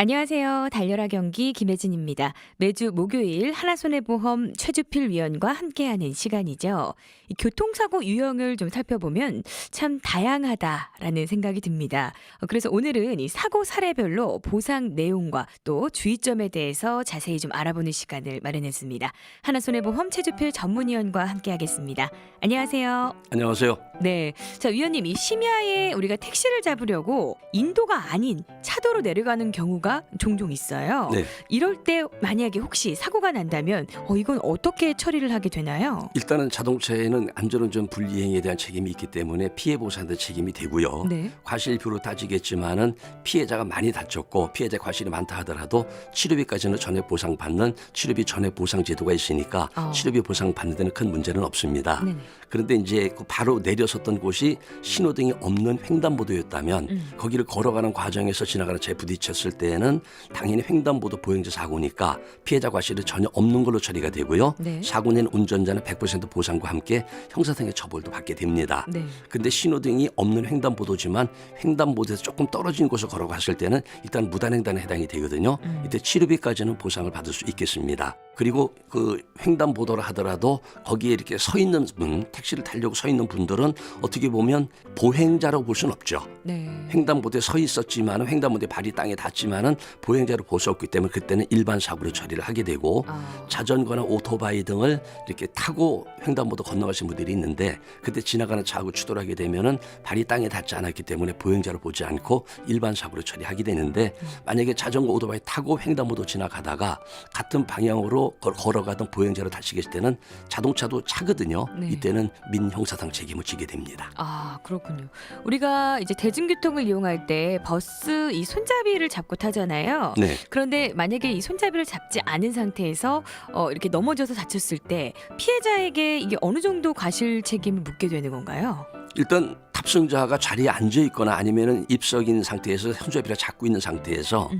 안녕하세요. 달려라 경기 김혜진입니다. 매주 목요일 하나손해보험 최주필 위원과 함께하는 시간이죠. 이 교통사고 유형을 좀 살펴보면 참 다양하다라는 생각이 듭니다. 그래서 오늘은 이 사고 사례별로 보상 내용과 또 주의점에 대해서 자세히 좀 알아보는 시간을 마련했습니다. 하나손해보험 최주필 전문위원과 함께하겠습니다. 안녕하세요. 안녕하세요. 네, 자 위원님, 이 심야에 우리가 택시를 잡으려고 인도가 아닌 차도로 내려가는 경우가 종종 있어요. 네. 이럴 때 만약에 혹시 사고가 난다면 이건 어떻게 처리를 하게 되나요? 일단은 자동차에는 안전운전 불이행에 대한 책임이 있기 때문에 피해 보상도 책임이 되고요. 네. 과실비로 따지겠지만은 피해자가 많이 다쳤고 피해자 과실이 많다 하더라도 치료비까지는 전액 보상받는 치료비 전액 보상 제도가 있으니까 치료비 보상 받는 데는 큰 문제는 없습니다. 네네. 그런데 이제 바로 내려섰던 곳이 신호등이 없는 횡단보도였다면 거기를 걸어가는 과정에서 지나가는 차 부딪혔을 때에는 당연히 횡단보도 보행자 사고니까 피해자 과실이 전혀 없는 걸로 처리가 되고요. 네. 사고 낸 운전자는 100% 보상과 함께 형사상의 처벌도 받게 됩니다. 네. 근데 신호등이 없는 횡단보도지만 횡단보도에서 조금 떨어진 곳을 걸어갔을 때는 일단 무단횡단에 해당이 되거든요. 이때 치료비까지는 보상을 받을 수 있겠습니다. 그리고 그 횡단보도를 하더라도 거기에 이렇게 서 있는 분, 택시를 타려고 서 있는 분들은 어떻게 보면 보행자라고 볼 수는 없죠. 네. 횡단보도에 서 있었지만은 횡단보도에 발이 땅에 닿지만은 보행자로 볼 수 없기 때문에 그때는 일반 사고로 처리를 하게 되고 자전거나 오토바이 등을 이렇게 타고 횡단보도 건너가신 분들이 있는데 그때 지나가는 차하고 추돌하게 하게 되면은 발이 땅에 닿지 않았기 때문에 보행자로 보지 않고 일반 사고로 처리하게 되는데 만약에 자전거 오토바이 타고 횡단보도 지나가다가 같은 방향으로 걸어가던 보행자로 다치게 될 때는 자동차도 차거든요. 네. 이때는 민형사상 책임을 지게 됩니다. 아, 그렇군요. 우리가 이제 대중교통을 이용할 때 버스 이 손잡이를 잡고 타잖아요. 네. 그런데 만약에 이 손잡이를 잡지 않은 상태에서 이렇게 넘어져서 다쳤을 때 피해자에게 이게 어느 정도 과실 책임을 묻게 되는 건가요? 일단 탑승자가 자리에 앉아 있거나 아니면은 입석인 상태에서 손잡이를 잡고 있는 상태에서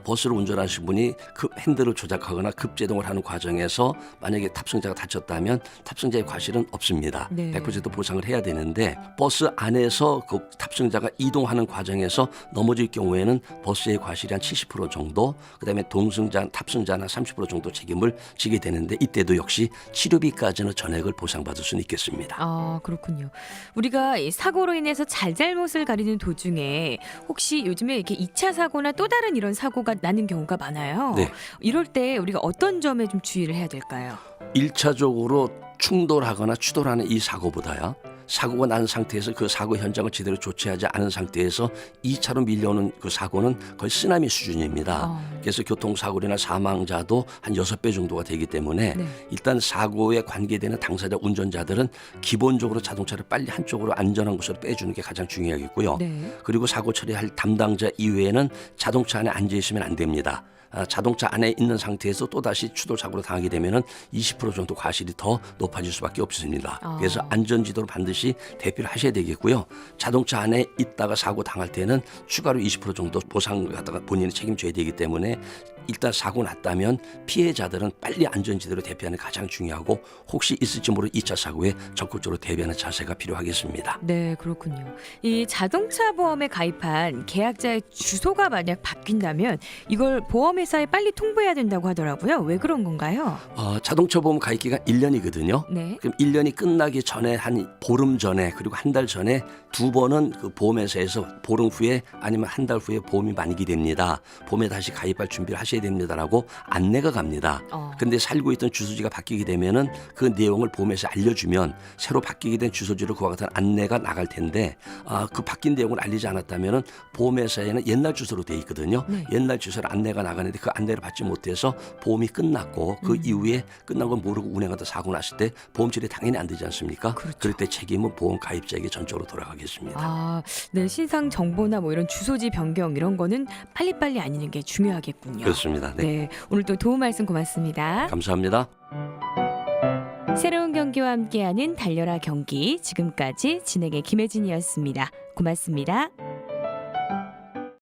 버스를 운전하시는 분이 급 핸들을 조작하거나 급제동을 하는 과정에서 만약에 탑승자가 다쳤다면 탑승자의 과실은 없습니다. 네. 100% 보상을 해야 되는데 버스 안에서 그 탑승자가 이동하는 과정에서 넘어질 경우에는 버스의 과실이 한 70% 정도, 그다음에 동승자, 탑승자나 30% 정도 책임을 지게 되는데 이때도 역시 치료비까지는 전액을 보상받을 수는 있겠습니다. 아, 그렇군요. 우리가 이 사고로 인해서 잘잘못을 가리는 도중에 혹시 요즘에 이렇게 2차 사고나 또 다른 이런 사고가 나는 경우가 많아요. 네. 이럴 때 우리가 어떤 점에 좀 주의를 해야 될까요? 1차적으로 충돌하거나 추돌하는 이 사고보다요. 사고가 난 상태에서 그 사고 현장을 제대로 조치하지 않은 상태에서 2차로 밀려오는 그 사고는 거의 쓰나미 수준입니다. 그래서 교통사고나 사망자도 한 6배 정도가 되기 때문에 네. 일단 사고에 관계되는 당사자 운전자들은 기본적으로 자동차를 빨리 한쪽으로 안전한 곳으로 빼주는 게 가장 중요하겠고요. 네. 그리고 사고 처리할 담당자 이외에는 자동차 안에 앉아 있으면 안 됩니다. 자동차 안에 있는 상태에서 또다시 추돌 사고로 당하게 되면은 20% 정도 과실이 더 높아질 수밖에 없습니다. 그래서 안전지도를 반드시 대피를 하셔야 되겠고요. 자동차 안에 있다가 사고 당할 때는 추가로 20% 정도 보상을 갖다가 본인이 책임져야 되기 때문에 일단 사고 났다면 피해자들은 빨리 안전지도로 대피하는 게 가장 중요하고 혹시 있을지 모를 2차 사고에 적극적으로 대비하는 자세가 필요하겠습니다. 네, 그렇군요. 이 자동차 보험에 가입한 계약자의 주소가 만약 바뀐다면 이걸 보험회사에 빨리 통보해야 된다고 하더라고요. 왜 그런 건가요? 자동차 보험 가입 기간 1년이거든요. 네. 그럼 1년이 끝나기 전에 한 보름 전에 그리고 한 달 전에 두 번은 그 보험회사에서 보름 후에 아니면 한 달 후에 보험이 만기 됩니다. 보험에 다시 가입할 준비를 하셔야 됩니다라고 안내가 갑니다. 근데 살고 있던 주소지가 바뀌게 되면은 그 내용을 보험회사에 알려주면 새로 바뀌게 된 주소지로 그와 같은 안내가 나갈 텐데 그 바뀐 내용을 알리지 않았다면은 보험회사에는 옛날 주소로 돼 있거든요. 네. 옛날 주소로 안내가 나가는데 그 안내를 받지 못해서 보험이 끝났고 그 이후에 끝난 건 모르고 운행하다 사고 났을 때 보험 처리 당연히 안 되지 않습니까? 그렇죠. 그럴 때 책임은 보험 가입자에게 전적으로 돌아가겠습니다. 네, 신상 정보나 뭐 이런 주소지 변경 이런 거는 빨리빨리 알리는 게 중요하겠군요. 그렇습니다. 네. 네, 오늘 또 도움 말씀 고맙습니다. 감사합니다. 새로운 경기와 함께하는 달려라 경기, 지금까지 진행의 김혜진이었습니다. 고맙습니다.